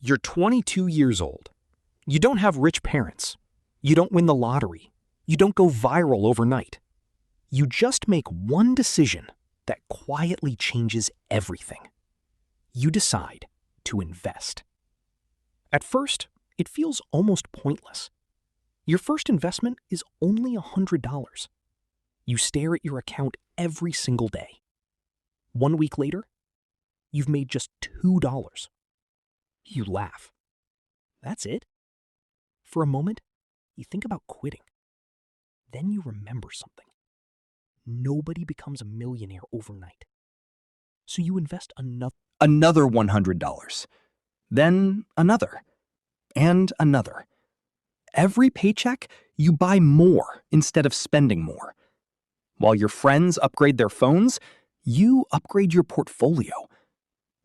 You're 22 years old. You don't have rich parents. You don't win the lottery. You don't go viral overnight. You just make one decision that quietly changes everything. You decide to invest. At first, it feels almost pointless. Your first investment is only $100. You stare at your account every single day. 1 week later, you've made just $2. You laugh. That's it? For a moment, you think about quitting. Then you remember something. Nobody becomes a millionaire overnight. So you invest another $100. Then another. And another. Every paycheck, you buy more instead of spending more. While your friends upgrade their phones, you upgrade your portfolio.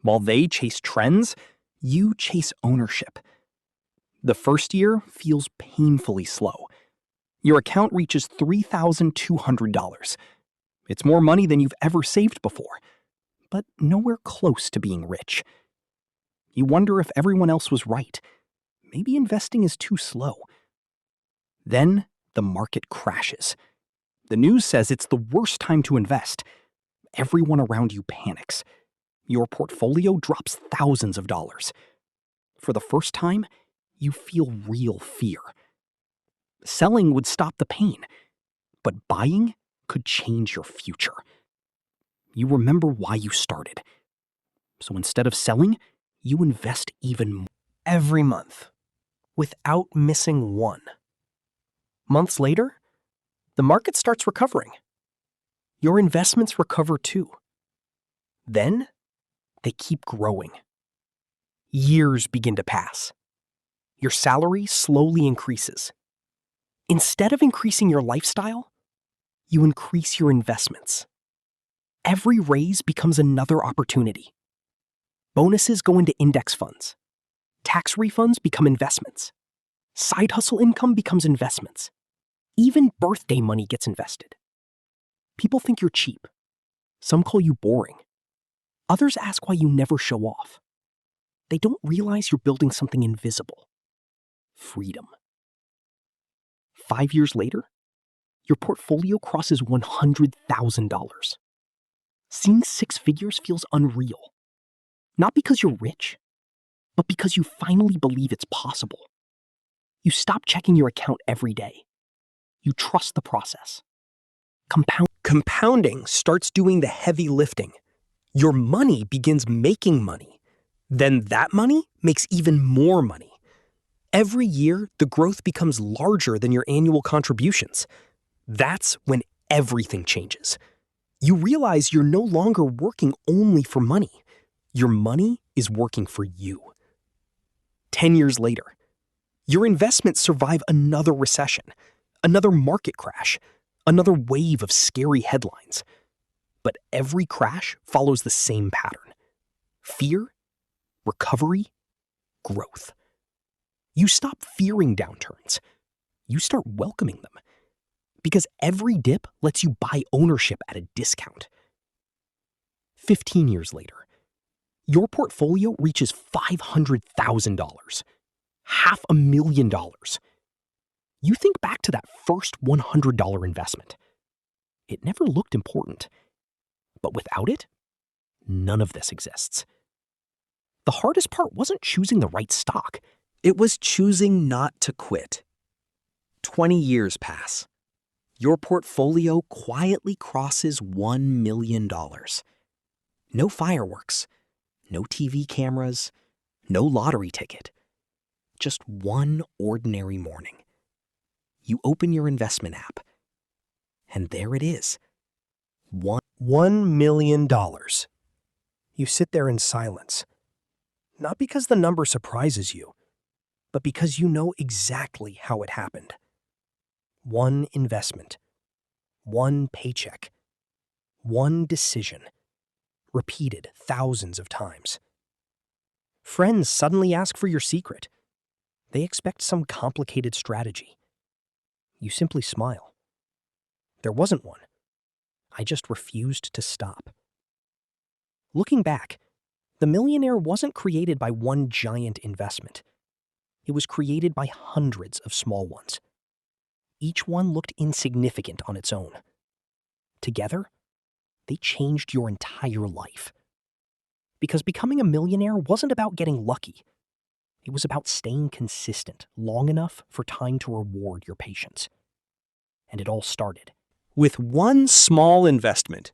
While they chase trends, you chase ownership. The first year feels painfully slow. Your account reaches $3,200. It's more money than you've ever saved before, but nowhere close to being rich. You wonder if everyone else was right. Maybe investing is too slow. Then the market crashes. The news says it's the worst time to invest. Everyone around you panics. Your portfolio drops thousands of dollars. For the first time, you feel real fear. Selling would stop the pain, but buying could change your future. You remember why you started. So instead of selling, you invest even more. Every month, without missing one. Months later, the market starts recovering. Your investments recover too. Then, they keep growing. Years begin to pass. Your salary slowly increases. Instead of increasing your lifestyle, you increase your investments. Every raise becomes another opportunity. Bonuses go into index funds. Tax refunds become investments. Side hustle income becomes investments. Even birthday money gets invested. People think you're cheap. Some call you boring. Others ask why you never show off. They don't realize you're building something invisible. Freedom. 5 years later, your portfolio crosses $100,000. Seeing six figures feels unreal. Not because you're rich, but because you finally believe it's possible. You stop checking your account every day. You trust the process. Compounding starts doing the heavy lifting. Your money begins making money. Then that money makes even more money. Every year, the growth becomes larger than your annual contributions. That's when everything changes. You realize you're no longer working only for money. Your money is working for you. 10 years later, your investments survive another recession, another market crash, another wave of scary headlines. But every crash follows the same pattern. Fear, recovery, growth. You stop fearing downturns. You start welcoming them. Because every dip lets you buy ownership at a discount. 15 years later, your portfolio reaches $500,000. $500,000. You think back to that first $100 investment. It never looked important. But without it, none of this exists. The hardest part wasn't choosing the right stock. It was choosing not to quit. 20 years pass. Your portfolio quietly crosses $1 million. No fireworks, no TV cameras, no lottery ticket. Just one ordinary morning. You open your investment app, and there it is. $1 million. You sit there in silence. Not because the number surprises you, but because you know exactly how it happened. One investment, one paycheck, one decision, repeated thousands of times. Friends suddenly ask for your secret. They expect some complicated strategy. You simply smile. There wasn't one. I just refused to stop. Looking back, The Millionaire wasn't created by one giant investment. It was created by hundreds of small ones. Each one looked insignificant on its own. Together, they changed your entire life. Because becoming a millionaire wasn't about getting lucky. It was about staying consistent long enough for time to reward your patience. And it all started with one small investment